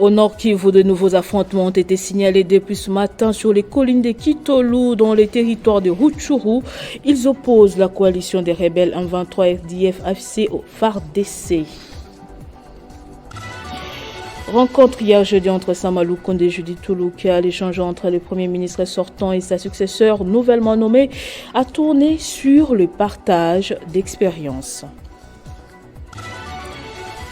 Au Nord Kivu, de nouveaux affrontements ont été signalés depuis ce matin sur les collines de Kitolu, dans les territoires de Rutshuru. Ils opposent la coalition des rebelles M23 RDF AFC au FARDC. Rencontre hier jeudi entre Sama Lukonde et Judith Tuluka. L'échange entre le Premier ministre sortant et sa successeur nouvellement nommée a tourné sur le partage d'expériences.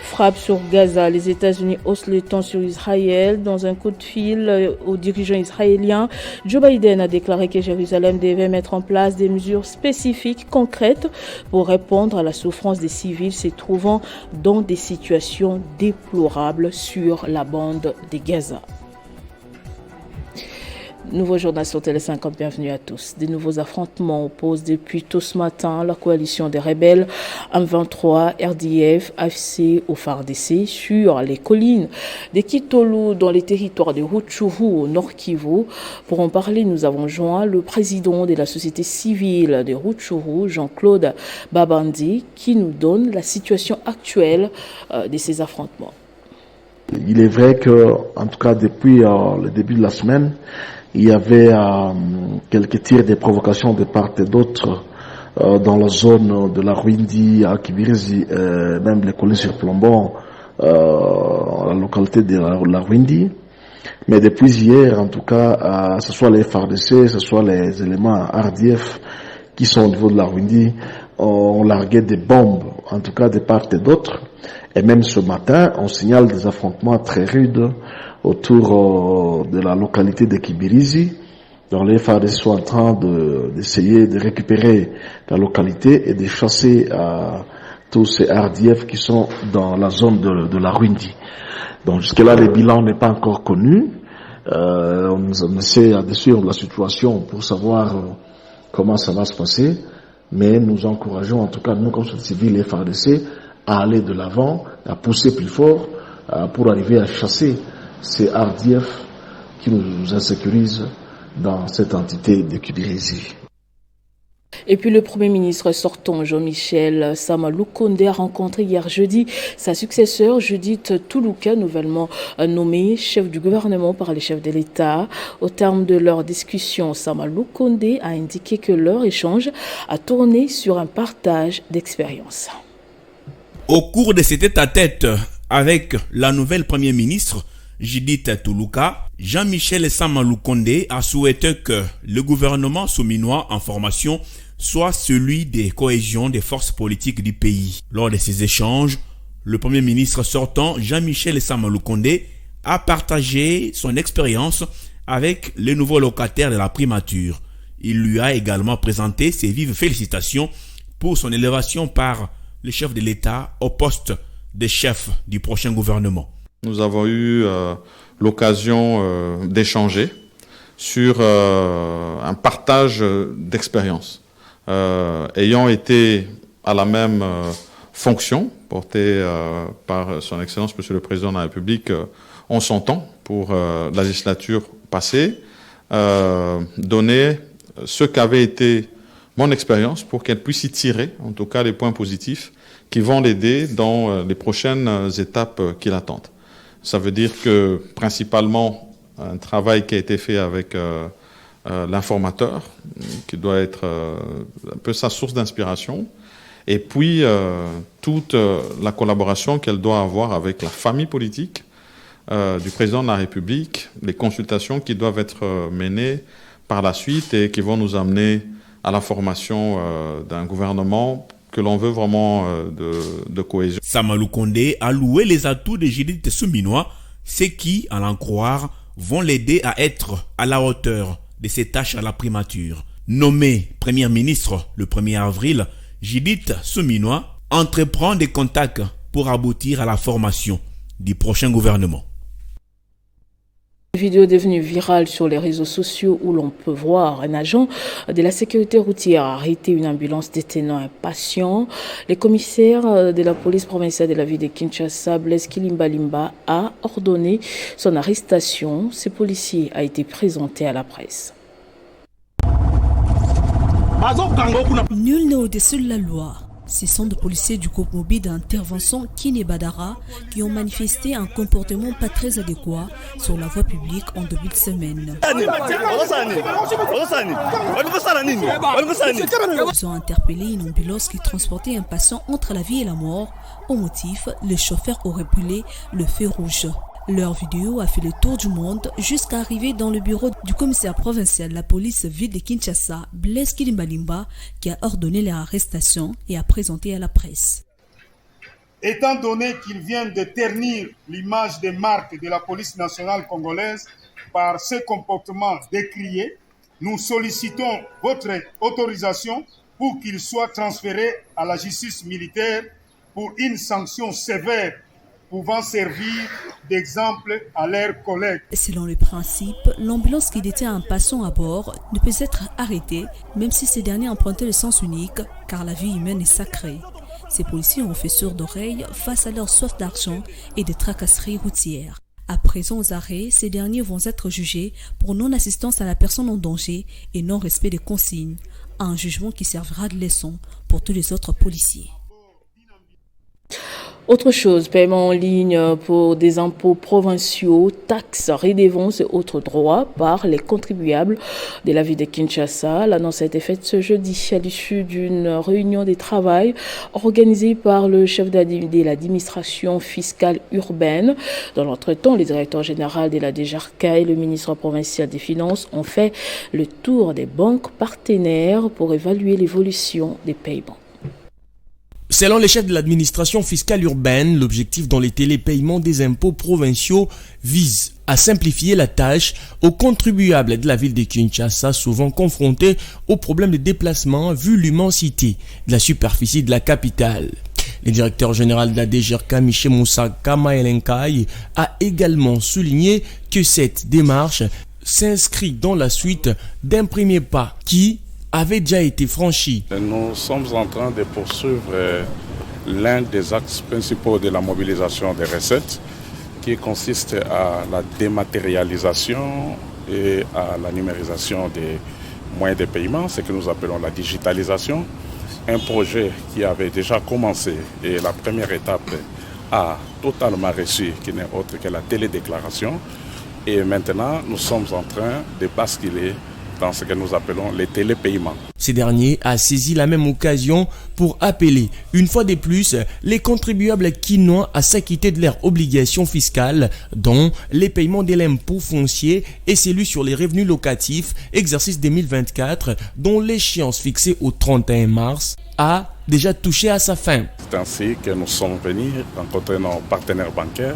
Frappe sur Gaza. Les États-Unis haussent les temps sur Israël. Dans un coup de fil aux dirigeants israéliens, Joe Biden a déclaré que Jérusalem devait mettre en place des mesures spécifiques, concrètes, pour répondre à la souffrance des civils se trouvant dans des situations déplorables sur la bande de Gaza. Nouveau journal sur Télé 50, bienvenue à tous. De nouveaux affrontements opposent depuis tôt ce matin la coalition des rebelles M23, RDF, AFC au FARDC sur les collines de Kitolu dans les territoires de Rutshuru au Nord Kivu. Pour en parler, nous avons joint le président de la société civile de Rutshuru, Jean-Claude Babandi, qui nous donne la situation actuelle de ces affrontements. Il est vrai que, en tout cas depuis le début de la semaine, il y avait quelques tirs de provocation de part et d'autre dans la zone de la Rwindi, à Kibirizi, même les collines sur Plombon, la localité de la Rwindi. Mais depuis hier, en tout cas, ce soit les FARDC, ce soit les éléments RDF qui sont au niveau de la Rwindi, ont largué des bombes, en tout cas de part et d'autre. Et même ce matin, on signale des affrontements très rudes autour de la localité de Kibirizi. Donc les FARDC sont en train d'essayer de récupérer la localité et de chasser tous ces RDF qui sont dans la zone de la Rwindi. Donc jusque-là, le bilan n'est pas encore connu. On essaie de suivre la situation pour savoir comment ça va se passer. Mais nous encourageons, en tout cas, nous comme société civile et FARDC, à aller de l'avant, à pousser plus fort pour arriver à chasser ces RDF qui nous insécurisent dans cette entité de Kibirizi. Et puis le Premier ministre sortant, Jean-Michel Sama Lukonde, a rencontré hier jeudi sa successeur Judith Tuluka, nouvellement nommée chef du gouvernement par les chefs de l'État. Au terme de leur discussion, Sama Lukonde a indiqué que leur échange a tourné sur un partage d'expériences. Au cours de cet tête-à-tête avec la nouvelle Premier ministre, Judith Tuluka, Jean-Michel Sama Lukonde a souhaité que le gouvernement souminois en formation soit celui de cohésion des forces politiques du pays. Lors de ces échanges, le Premier ministre sortant, Jean-Michel Sama Lukonde, a partagé son expérience avec les nouveaux locataires de la primature. Il lui a également présenté ses vives félicitations pour son élévation par le chef de l'État au poste de chef du prochain gouvernement. Nous avons eu l'occasion d'échanger sur un partage d'expériences. Ayant été à la même fonction portée par son Excellence Monsieur le Président de la République en son temps pour la législature passée, donner ce qu'avait été mon expérience pour qu'elle puisse y tirer, en tout cas, les points positifs qui vont l'aider dans les prochaines étapes qui l'attendent. Ça veut dire que, principalement, un travail qui a été fait avec l'informateur, qui doit être un peu sa source d'inspiration, et puis toute la collaboration qu'elle doit avoir avec la famille politique du président de la République, les consultations qui doivent être menées par la suite et qui vont nous amener à la formation d'un gouvernement que l'on veut vraiment de cohésion. Sama Lukonde a loué les atouts de Judith Souminois, ce qui, à l'en croire, vont l'aider à être à la hauteur de ses tâches à la primature. Nommée Première ministre le 1er avril, Judith Souminois entreprend des contacts pour aboutir à la formation du prochain gouvernement. Une vidéo devenue virale sur les réseaux sociaux où l'on peut voir un agent de la sécurité routière arrêter une ambulance détenant un patient. Le commissaire de la police provinciale de la ville de Kinshasa, Blaise Kilimbalimba, a ordonné son arrestation. Ce policier a été présenté à la presse. Nul n'est au-dessus de la loi. Ce sont des policiers du groupe mobile d'intervention Kiné Badara qui ont manifesté un comportement pas très adéquat sur la voie publique en début de semaine. Ils ont interpellé une ambulance qui transportait un patient entre la vie et la mort. Au motif, le chauffeur aurait brûlé le feu rouge. Leur vidéo a fait le tour du monde jusqu'à arriver dans le bureau du commissaire provincial de la police ville de Kinshasa, Blaise Kilimbalimba, qui a ordonné leur arrestation et a présenté à la presse. Étant donné qu'ils viennent de ternir l'image des marques de la police nationale congolaise par ce comportement décrié, nous sollicitons votre autorisation pour qu'ils soient transférés à la justice militaire pour une sanction sévère pouvant servir d'exemple à leurs collègues. Selon le principe, l'ambulance qui détient un patient à bord ne peut être arrêtée, même si ces derniers empruntaient le sens unique, car la vie humaine est sacrée. Ces policiers ont fait sourd d'oreille face à leur soif d'argent et de tracasseries routières. À présent aux arrêts, ces derniers vont être jugés pour non-assistance à la personne en danger et non-respect des consignes. Un jugement qui servira de leçon pour tous les autres policiers. Autre chose, paiement en ligne pour des impôts provinciaux, taxes, redevances et autres droits par les contribuables de la ville de Kinshasa. L'annonce a été faite ce jeudi à l'issue d'une réunion de travail organisée par le chef de l'administration fiscale urbaine. Dans l'entretemps, le directeur général de la DGRK et le ministre provincial des Finances ont fait le tour des banques partenaires pour évaluer l'évolution des paiements. Selon les chefs de l'administration fiscale urbaine, l'objectif dans les télépaiements des impôts provinciaux vise à simplifier la tâche aux contribuables de la ville de Kinshasa, souvent confrontés aux problèmes de déplacement vu l'immensité de la superficie de la capitale. Le directeur général de la DGRK, Michel Moussa Kamaelenkai, a également souligné que cette démarche s'inscrit dans la suite d'un premier pas qui avait déjà été franchi. Nous sommes en train de poursuivre l'un des axes principaux de la mobilisation des recettes qui consiste à la dématérialisation et à la numérisation des moyens de paiement, ce que nous appelons la digitalisation. Un projet qui avait déjà commencé et la première étape a totalement réussi, qui n'est autre que la télédéclaration. Et maintenant, nous sommes en train de basculer dans ce que nous appelons les télépaiements. Ces derniers a saisi la même occasion pour appeler, une fois de plus, les contribuables quinois à s'acquitter de leurs obligations fiscales, dont les paiements de l'impôt foncier et celui sur les revenus locatifs, exercice 2024, dont l'échéance fixée au 31 mars a déjà touché à sa fin. C'est ainsi que nous sommes venus rencontrer nos partenaires bancaires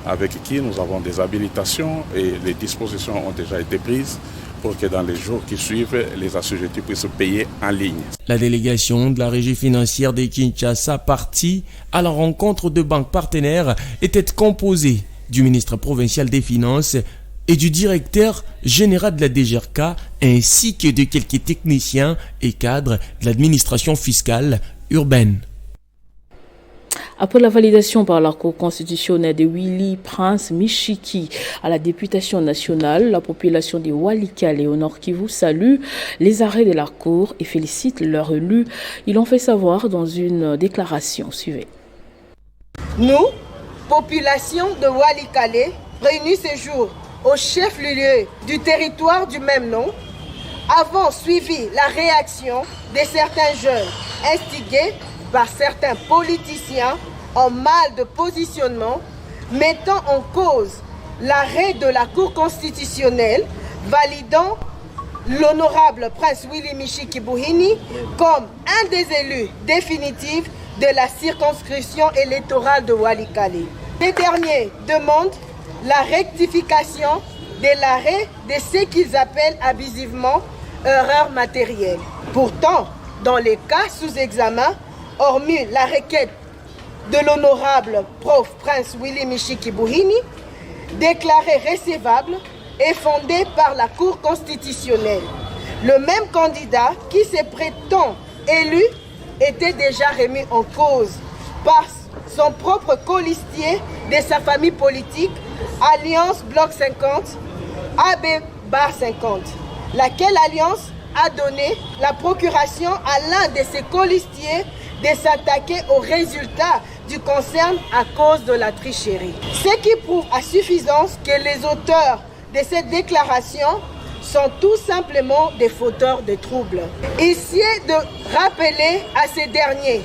avec qui nous avons des habilitations et les dispositions ont déjà été prises pour que dans les jours qui suivent, les assujettis puissent payer en ligne. La délégation de la régie financière de Kinshasa, partie à la rencontre de banques partenaires, était composée du ministre provincial des Finances et du directeur général de la DGRK, ainsi que de quelques techniciens et cadres de l'administration fiscale urbaine. Après la validation par la Cour constitutionnelle de Willy Prince Michiki à la députation nationale, la population de Walikale au Nord Kivu salue les arrêts de la Cour et félicite leur élu. Ils l'ont fait savoir dans une déclaration. Suivez. Nous, population de Walikale, réunis ce jour au chef-lieu du territoire du même nom, avons suivi la réaction de certains jeunes instigés par certains politiciens en mal de positionnement, mettant en cause l'arrêt de la Cour constitutionnelle validant l'honorable prince Willy Michiki Buhini comme un des élus définitifs de la circonscription électorale de Walikale. Les derniers demandent la rectification de l'arrêt de ce qu'ils appellent abusivement erreur matérielle. Pourtant, dans les cas sous examen, hormis la requête de l'honorable prof prince Willy Michiki Buhini, déclarée recevable et fondée par la Cour constitutionnelle. Le même candidat qui se prétend élu était déjà remis en cause par son propre colistier de sa famille politique, Alliance Bloc 50, AB Bar 50, laquelle alliance a donné la procuration à l'un de ses colistiers de s'attaquer aux résultats du concert à cause de la tricherie. Ce qui prouve à suffisance que les auteurs de cette déclaration sont tout simplement des fauteurs de troubles. Ici de rappeler à ces derniers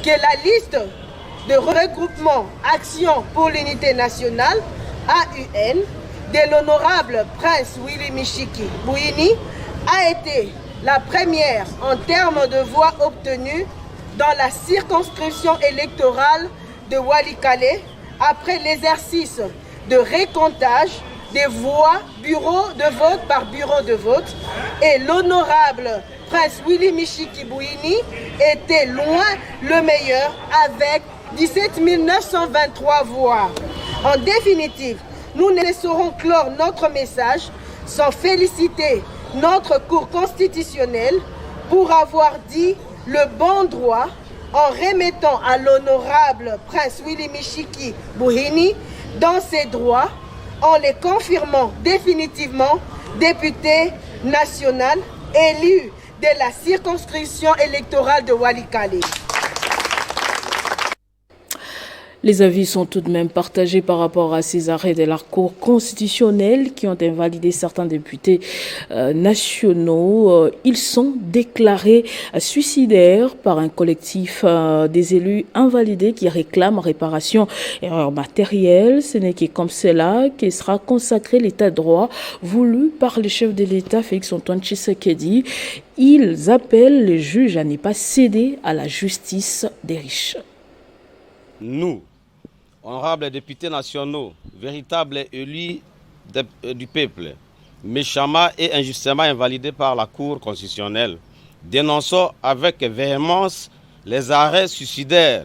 que la liste de regroupement Action pour l'unité nationale, AUN, de l'honorable prince Willy Michiki Bouini a été la première en termes de voix obtenues dans la circonscription électorale de Walikale après l'exercice de récomptage des voix bureau de vote par bureau de vote, et l'honorable prince Willy Michiki Bouini était loin le meilleur avec 17 923 voix. En définitive, nous ne saurons clore notre message sans féliciter notre Cour constitutionnelle pour avoir dit le bon droit en remettant à l'honorable prince Willy Michiki Bouini dans ses droits, en les confirmant définitivement député national élu de la circonscription électorale de Walikale. Les avis sont tout de même partagés par rapport à ces arrêts de la Cour constitutionnelle qui ont invalidé certains députés nationaux. Ils sont déclarés suicidaires par un collectif des élus invalidés qui réclament réparation et erreurs matérielles. Ce n'est que comme cela que sera consacré l'état de droit voulu par le chef de l'État, Félix-Antoine Tshisekedi. Ils appellent les juges à ne pas céder à la justice des riches. Nous, honorables députés nationaux, véritables élus du peuple, méchamment et injustement invalidés par la Cour constitutionnelle, dénonçons avec véhémence les arrêts suicidaires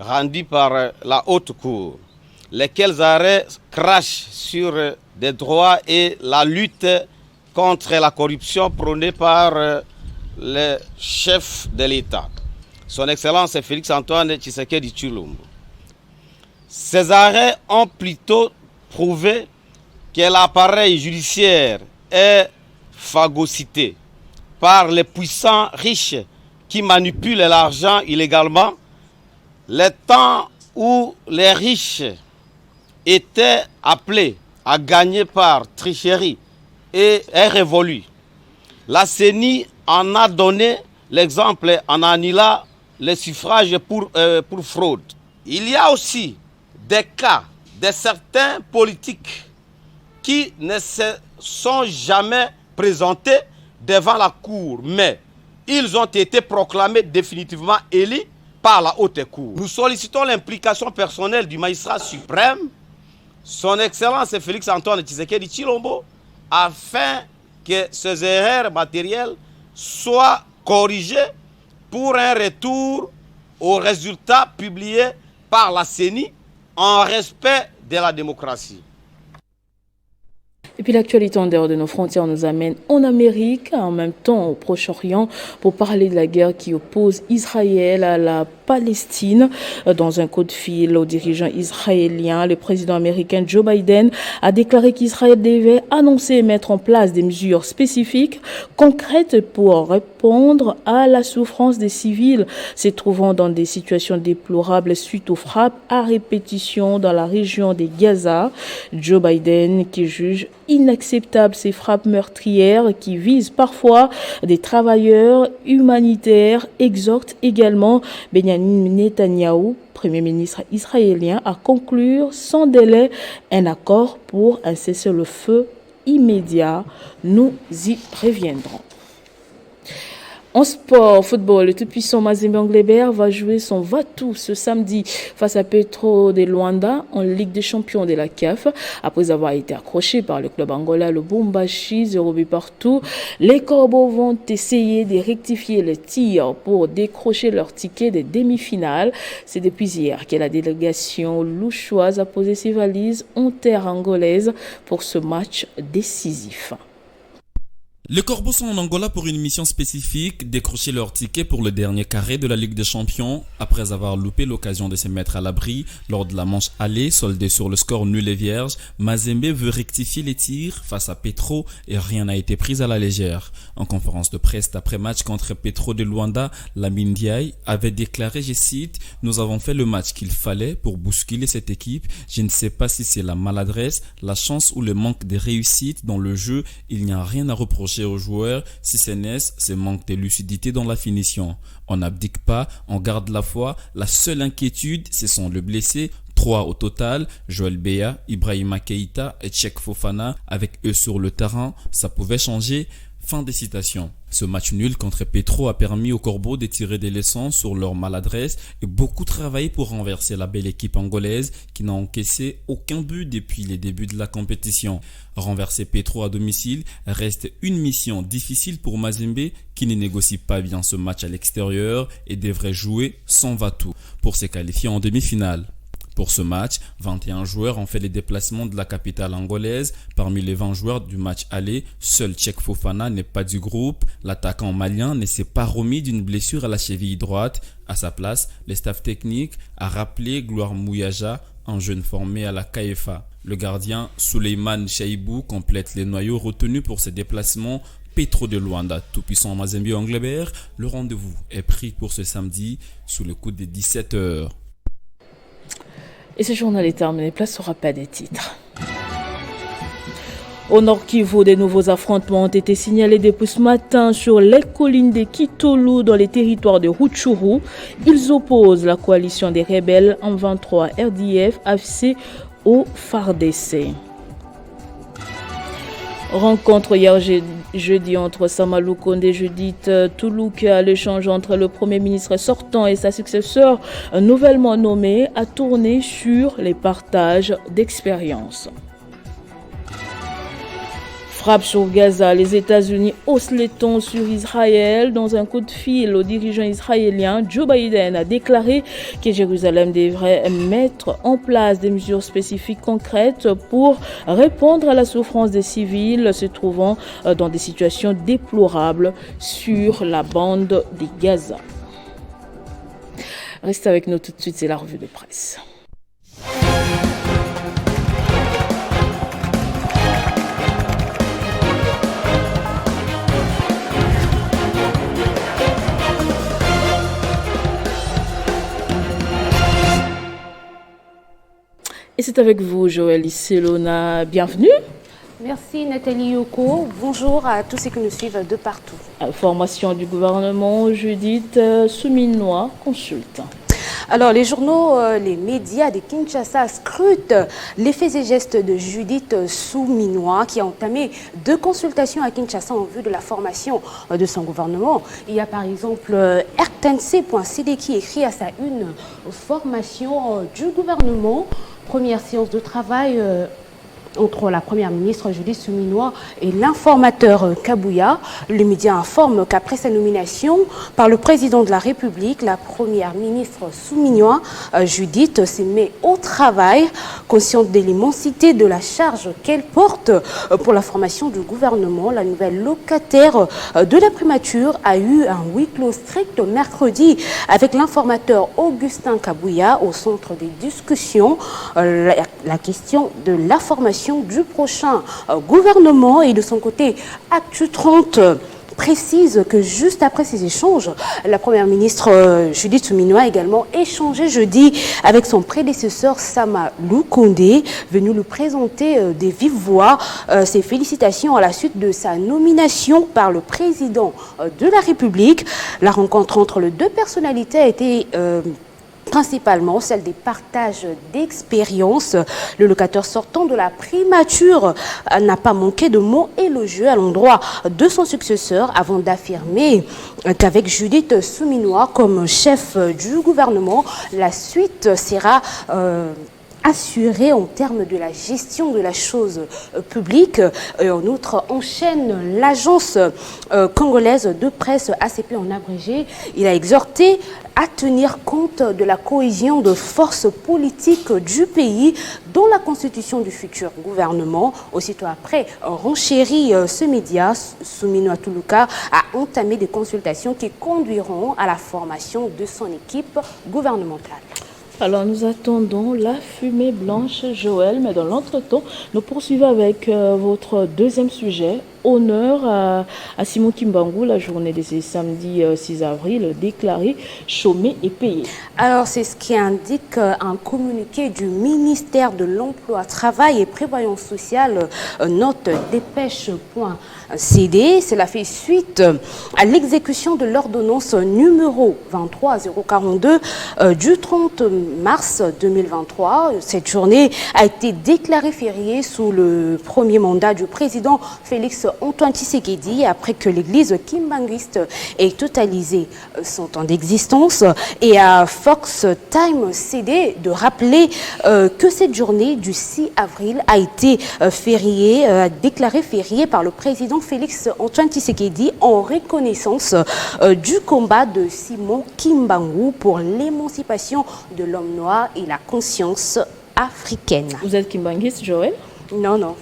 rendus par la Haute Cour, lesquels arrêts crachent sur des droits et la lutte contre la corruption prônée par le chef de l'État, son Excellence Félix-Antoine Tshisekedi Tshilombo. Ces arrêts ont plutôt prouvé que l'appareil judiciaire est phagocyté par les puissants riches qui manipulent l'argent illégalement. Le temps où les riches étaient appelés à gagner par tricherie est révolu. La CENI en a donné l'exemple en annulant les suffrages pour fraude. Il y a aussi des cas de certains politiques qui ne se sont jamais présentés devant la Cour, mais ils ont été proclamés définitivement élus par la Haute Cour. Nous sollicitons l'implication personnelle du magistrat suprême, son Excellence Félix-Antoine Tshisekedi Tshilombo, afin que ces erreurs matérielles soient corrigées pour un retour aux résultats publiés par la CENI en respect de la démocratie. Et puis l'actualité en dehors de nos frontières nous amène en Amérique, en même temps au Proche-Orient, pour parler de la guerre qui oppose Israël à la Palestine. Dans un coup de fil aux dirigeants israéliens, le président américain Joe Biden a déclaré qu'Israël devait annoncer et mettre en place des mesures spécifiques, concrètes pour répondre à la souffrance des civils se trouvant dans des situations déplorables suite aux frappes à répétition dans la région de Gaza. Joe Biden qui juge inacceptable ces frappes meurtrières qui visent parfois des travailleurs humanitaires, exhorte également Benjamin Netanyahou, Premier ministre israélien, à conclure sans délai un accord pour un cessez-le-feu immédiat. Nous y reviendrons. En sport, football, le tout-puissant Mazembe Anglebert va jouer son va-tout ce samedi face à Petro de Luanda en Ligue des champions de la CAF. Après avoir été accroché par le club angolais Lubumbashi, 0 but partout, les Corbeaux vont essayer de rectifier le tir pour décrocher leur ticket de demi-finale. C'est depuis hier que la délégation louchoise a posé ses valises en terre angolaise pour ce match décisif. Les Corbeaux sont en Angola pour une mission spécifique, décrocher leur ticket pour le dernier carré de la Ligue des Champions, après avoir loupé l'occasion de se mettre à l'abri lors de la manche aller, soldée sur le score nul et vierge. Mazembe veut rectifier les tirs face à Petro et rien n'a été pris à la légère. En conférence de presse d'après-match contre Petro de Luanda, Lamine Diaye avait déclaré, je cite, « Nous avons fait le match qu'il fallait pour bousculer cette équipe. Je ne sais pas si c'est la maladresse, la chance ou le manque de réussite dans le jeu. Il n'y a rien à reprocher aux joueurs, si c'est naissent, c'est manque de lucidité dans la finition. On n'abdique pas, on garde la foi. La seule inquiétude, ce sont les blessés. 3 au total, Joël Béa, Ibrahima Keïta et Tchèque Fofana. Avec eux sur le terrain, ça pouvait changer. Fin des citations. Ce match nul contre Petro a permis aux Corbeaux de tirer des leçons sur leur maladresse et beaucoup travaillé pour renverser la belle équipe angolaise qui n'a encaissé aucun but depuis les débuts de la compétition. Renverser Petro à domicile reste une mission difficile pour Mazembe qui ne négocie pas bien ce match à l'extérieur et devrait jouer sans va-tout pour se qualifier en demi-finale. Pour ce match, 21 joueurs ont fait les déplacements de la capitale angolaise. Parmi les 20 joueurs du match aller, seul Tchèque Fofana n'est pas du groupe. L'attaquant malien ne s'est pas remis d'une blessure à la cheville droite. À sa place, le staff technique a rappelé Gloire Mouyaja, un jeune formé à la KFA. Le gardien Souleymane Chaibou complète les noyaux retenus pour ses déplacements. Petro de Luanda, tout-puissant Mazembe Anglebert, le rendez-vous est pris pour ce samedi sous le coup des 17h. Et ce journal est terminé, place au rappel des titres. Au Nord Kivu, des nouveaux affrontements ont été signalés depuis ce matin sur les collines de Kitolu dans les territoires de Rutshuru. Ils opposent la coalition des rebelles M23 RDF AFC au FARDC. Rencontre hier jeudi entre Sama Lukonde et Judith Tuluka. L'échange entre le Premier ministre sortant et sa successeur nouvellement nommée a tourné sur les partages d'expériences. Frappe sur Gaza, les États-Unis haussent les tons sur Israël. Dans un coup de fil au dirigeant israélien, Joe Biden a déclaré que Jérusalem devrait mettre en place des mesures spécifiques concrètes pour répondre à la souffrance des civils se trouvant dans des situations déplorables sur la bande de Gaza. Restez avec nous tout de suite, c'est la revue de presse. Et c'est avec vous, Joël Isselona. Bienvenue. Merci Nathalie Yoko. Bonjour à tous ceux qui nous suivent de partout. Information du gouvernement, Judith Souminois consulte. Alors, les journaux, les médias de Kinshasa scrutent les faits et gestes de Judith Souminois qui a entamé 2 consultations à Kinshasa en vue de la formation de son gouvernement. Il y a par exemple RTNC.cd qui écrit à sa une formation du gouvernement. Première séance de travail entre la première ministre Judith Souminois et l'informateur Kabouya. Le média informe qu'après sa nomination par le président de la République, la première ministre Souminois, Judith, s'est mise au travail, consciente de l'immensité de la charge qu'elle porte pour la formation du gouvernement. La nouvelle locataire de la primature a eu un huis clos strict mercredi avec l'informateur Augustin Kabouya au centre des discussions. La question de la formation du prochain gouvernement. Et de son côté, Actu 30 précise que juste après ces échanges, la première ministre Judith Souminois a également échangé jeudi avec son prédécesseur Sama Lukonde, venu lui présenter des vives voix ses félicitations à la suite de sa nomination par le président de la République. La rencontre entre les 2 personnalités a été principalement celle des partages d'expériences. Le locataire sortant de la primature n'a pas manqué de mots élogieux à l'endroit de son successeur avant d'affirmer qu'avec Judith Souminois comme chef du gouvernement, la suite sera assurée en termes de la gestion de la chose publique. Et en outre, enchaîne l'agence congolaise de presse ACP en abrégé. Il a exhorté à tenir compte de la cohésion de forces politiques du pays dans la constitution du futur gouvernement. Aussitôt après, renchérit ce média, Souminoua Toulouka a entamé des consultations qui conduiront à la formation de son équipe gouvernementale. Alors nous attendons la fumée blanche, Joël, mais dans l'entretemps, nous poursuivons avec votre deuxième sujet. Honneur à Simon Kimbangu, la journée de ce samedi 6 avril, déclaré chômé et payé. Alors c'est ce qui indique un communiqué du ministère de l'Emploi, Travail et Prévoyance sociale, note dépêche.cd. Cela fait suite à l'exécution de l'ordonnance numéro 23042 du 30 mars 2023. Cette journée a été déclarée fériée sous le premier mandat du président Félix Antoine Tshisekedi après que l'église kimbanguiste ait totalisé son temps d'existence, et à Fox Time CD de rappeler que cette journée du 6 avril a été déclarée fériée par le président Félix Antoine Tshisekedi en reconnaissance du combat de Simon Kimbangu pour l'émancipation de l'homme noir et la conscience africaine. Vous êtes kimbanguiste, Joël? Non, non.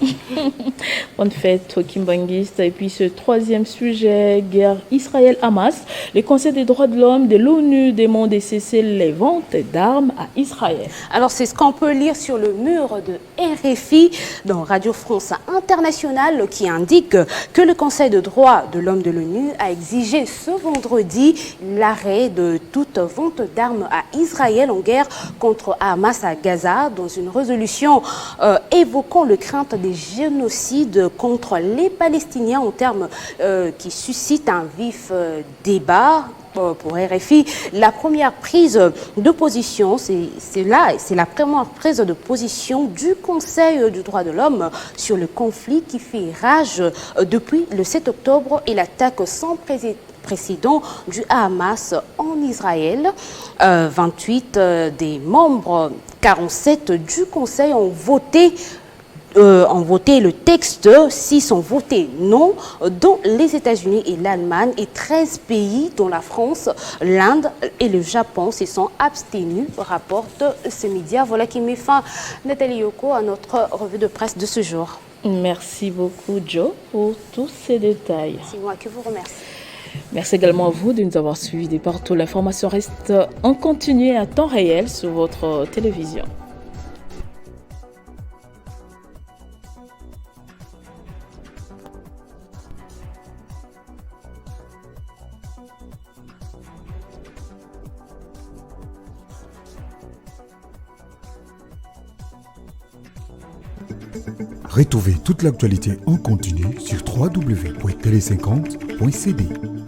Bonne fête aux kimbanguistes. Et puis ce troisième sujet, guerre Israël-Hamas. Le Conseil des droits de l'homme de l'ONU demande de cesser les ventes d'armes à Israël. Alors c'est ce qu'on peut lire sur le mur de RFI dans Radio France Internationale, qui indique que le Conseil des droits de l'homme de l'ONU a exigé ce vendredi l'arrêt de toute vente d'armes à Israël en guerre contre Hamas à Gaza, dans une résolution évoquant le crainte des génocides contre les Palestiniens, en termes qui suscitent un vif débat. Pour RFI, la première prise de position, c'est la première prise de position du Conseil du droit de l'homme sur le conflit qui fait rage depuis le 7 octobre et l'attaque sans précédent du Hamas en Israël. 28 des membres 47 du Conseil ont voté le texte, 6 ont voté non, dont les États-Unis et l'Allemagne, et 13 pays dont la France, l'Inde et le Japon se sont abstenus, rapporte ce média. Voilà qui met fin, Nathalie Yoko, à notre revue de presse de ce jour. Merci beaucoup, Joe, pour tous ces détails. C'est moi qui vous remercie. Merci également à vous de nous avoir suivis de partout. L'information reste en continu à temps réel sur votre télévision. Retrouvez toute l'actualité en continu sur www.tele50.cd.